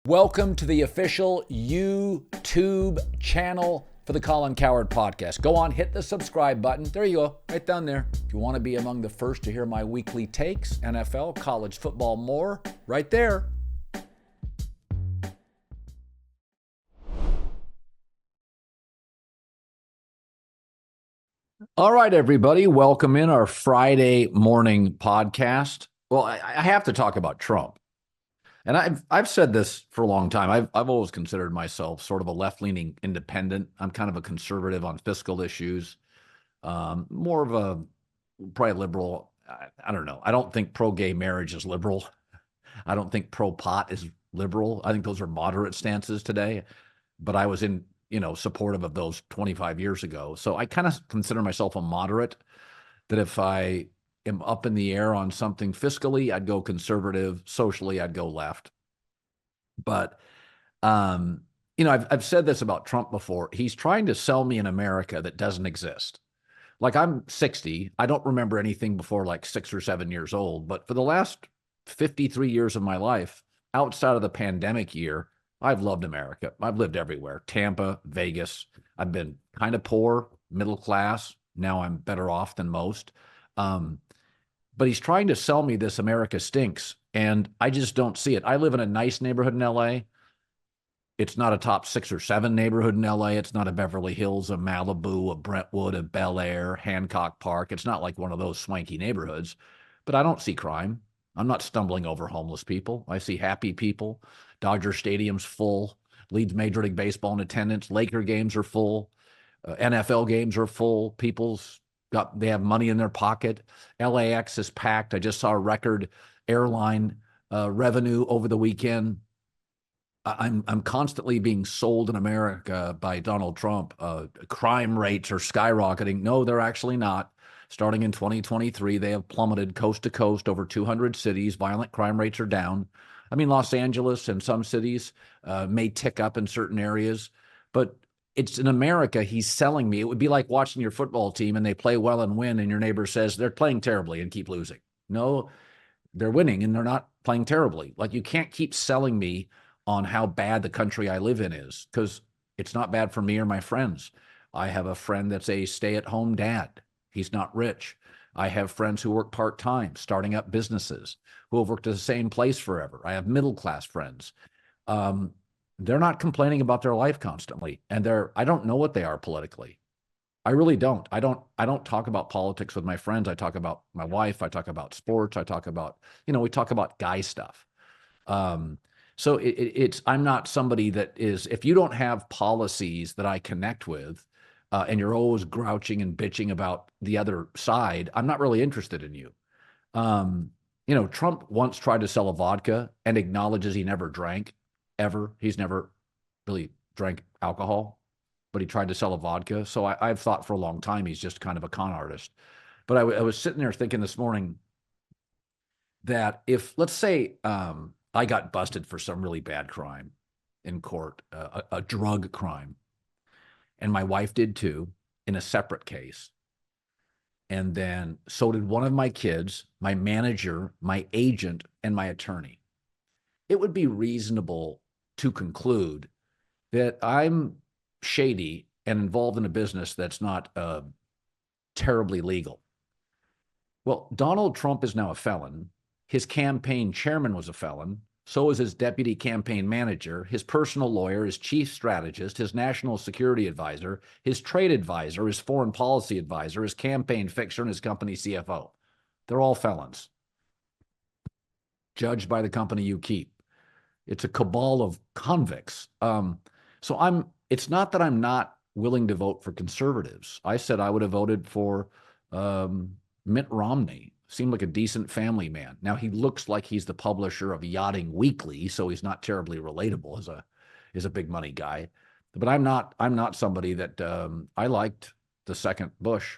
Welcome to the official YouTube channel for the Colin Cowherd Podcast. Go on, hit the subscribe button. There you go, right down there. If you want to be among the first to hear my weekly takes, NFL, college football, more, right there. All right, everybody, welcome in our Friday morning podcast. Well, I have to talk about Trump. And I've said this for a long time. I've always considered myself sort of a left-leaning independent. I'm kind of a conservative on fiscal issues, more of a probably liberal. I don't know. I don't think pro-gay marriage is liberal. I don't think pro-pot is liberal. I think those are moderate stances today. But I was in, supportive of those 25 years ago. So I kind of consider myself a moderate. That if I am up in the air on something fiscally, I'd go conservative. Socially, I'd go left. But, I've said this about Trump before. He's trying to sell me an America that doesn't exist. Like, I'm 60. I don't remember anything before like 6 or 7 years old. But for the last 53 years of my life, outside of the pandemic year, I've loved America. I've lived everywhere. Tampa, Vegas. I've been kind of poor, middle class. Now I'm better off than most. But he's trying to sell me this America stinks, and I just don't see it. I live in a nice neighborhood in LA. It's not a top 6 or 7 neighborhood in LA. It's not a Beverly Hills, a Malibu, a Brentwood, a Bel Air, Hancock Park. It's not like one of those swanky neighborhoods, but I don't see crime. I'm not stumbling over homeless people. I see happy people. Dodger Stadium's full. Leads Major League Baseball in attendance. Laker games are full. NFL games are full. They have money in their pocket. LAX is packed. I just saw a record airline revenue over the weekend. I'm constantly being sold in America by Donald Trump. Crime rates are skyrocketing. No, they're actually not. Starting in 2023, they have plummeted coast to coast, over 200 cities. Violent crime rates are down. I mean, Los Angeles and some cities may tick up in certain areas, but it's in America he's selling me. It would be like watching your football team and they play well and win, and your neighbor says they're playing terribly and keep losing. No, they're winning and they're not playing terribly. Like, you can't keep selling me on how bad the country I live in is, because it's not bad for me or my friends. I have a friend that's a stay-at-home dad. He's not rich. I have friends who work part-time, starting up businesses, who have worked at the same place forever. I have middle-class friends. They're not complaining about their life constantly, and I don't know what they are politically. I really don't. I don't talk about politics with my friends. I talk about my wife. I talk about sports. I talk about, we talk about guy stuff. So I'm not somebody that is, if you don't have policies that I connect with, and you're always grouching and bitching about the other side, I'm not really interested in you. Trump once tried to sell a vodka and acknowledges he never drank, ever. He's never really drank alcohol, but he tried to sell a vodka. So I've thought for a long time he's just kind of a con artist. But I was sitting there thinking this morning that if, let's say, I got busted for some really bad crime in court, a drug crime, and my wife did too, in a separate case. And then so did one of my kids, my manager, my agent, and my attorney. It would be reasonable to conclude that I'm shady and involved in a business that's not terribly legal. Well, Donald Trump is now a felon. His campaign chairman was a felon. So is his deputy campaign manager, his personal lawyer, his chief strategist, his national security advisor, his trade advisor, his foreign policy advisor, his campaign fixer, and his company CFO. They're all felons, judged by the company you keep. It's a cabal of convicts. So it's not that I'm not willing to vote for conservatives. I said I would have voted for Mitt Romney. Seemed like a decent family man. Now, he looks like he's the publisher of Yachting Weekly, so he's not terribly relatable as a big money guy. But I'm not somebody that I liked the second Bush,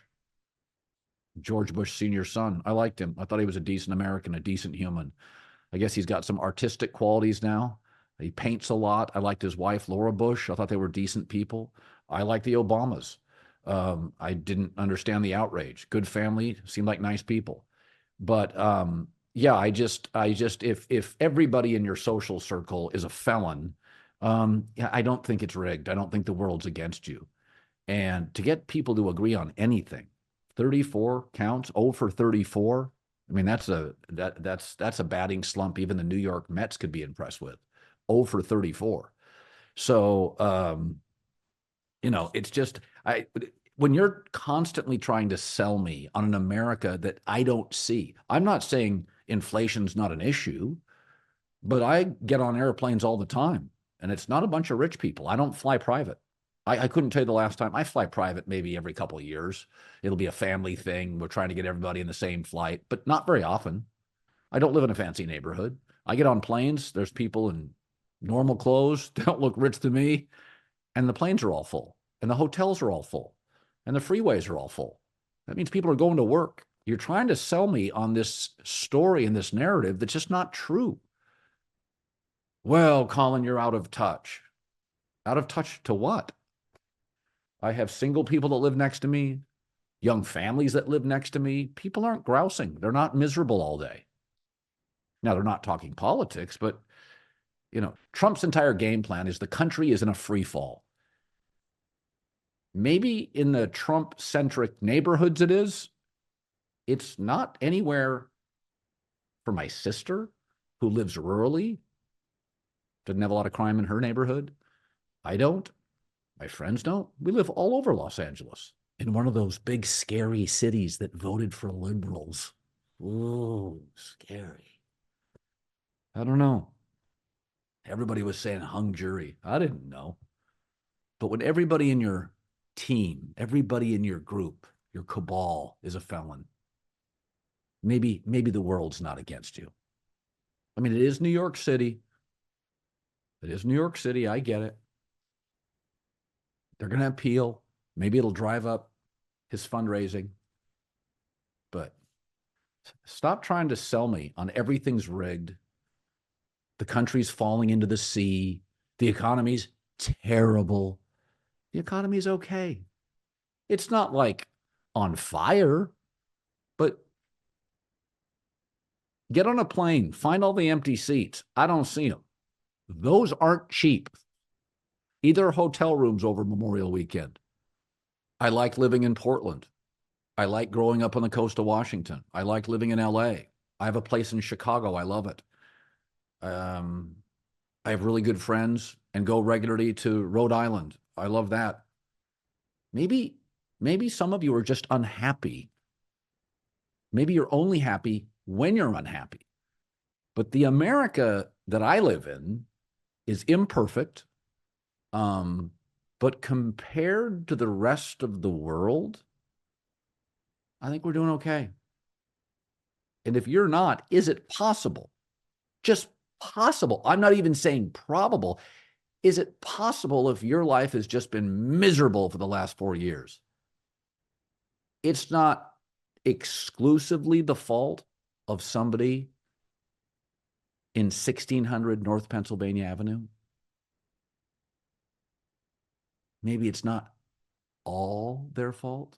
George Bush Sr.'s son. I liked him. I thought he was a decent American, a decent human. I guess he's got some artistic qualities now. He paints a lot. I liked his wife, Laura Bush. I thought they were decent people. I like the Obamas. I didn't understand the outrage. Good family, seemed like nice people. But Yeah, if everybody in your social circle is a felon, yeah, I don't think it's rigged. I don't think the world's against you. And to get people to agree on anything, 34 counts, 0 for 34. I mean, that's a batting slump even the New York Mets could be impressed with. 0 for 34. So, it's just I when you're constantly trying to sell me on an America that I don't see. I'm not saying inflation's not an issue, but I get on airplanes all the time, and it's not a bunch of rich people. I don't fly private. I couldn't tell you the last time. I fly private maybe every couple of years. It'll be a family thing. We're trying to get everybody in the same flight, but not very often. I don't live in a fancy neighborhood. I get on planes. There's people in normal clothes. They don't look rich to me. And the planes are all full. And the hotels are all full. And the freeways are all full. That means people are going to work. You're trying to sell me on this story and this narrative that's just not true. Well, Colin, you're out of touch. Out of touch to what? I have single people that live next to me, young families that live next to me. People aren't grousing. They're not miserable all day. Now, they're not talking politics, but Trump's entire game plan is the country is in a free fall. Maybe in the Trump-centric neighborhoods it is. It's not anywhere for my sister who lives rurally. Doesn't have a lot of crime in her neighborhood. I don't. My friends don't. We live all over Los Angeles in one of those big, scary cities that voted for liberals. Ooh, scary. I don't know. Everybody was saying hung jury. I didn't know. But when everybody in your team, everybody in your group, your cabal is a felon, maybe the world's not against you. I mean, it is New York City. It is New York City. I get it. They're going to appeal. Maybe it'll drive up his fundraising. But stop trying to sell me on everything's rigged. The country's falling into the sea. The economy's terrible. The economy's okay. It's not like on fire, but get on a plane, find all the empty seats. I don't see them. Those aren't cheap. Either hotel rooms over Memorial Weekend. I like living in Portland. I like growing up on the coast of Washington. I like living in LA. I have a place in Chicago. I love it. I have really good friends and go regularly to Rhode Island. I love that. Maybe some of you are just unhappy. Maybe you're only happy when you're unhappy. But the America that I live in is imperfect. But compared to the rest of the world, I think we're doing okay. And if you're not, is it possible? Just possible. I'm not even saying probable. Is it possible if your life has just been miserable for the last 4 years? It's not exclusively the fault of somebody in 1600 North Pennsylvania Avenue. Maybe it's not all their fault.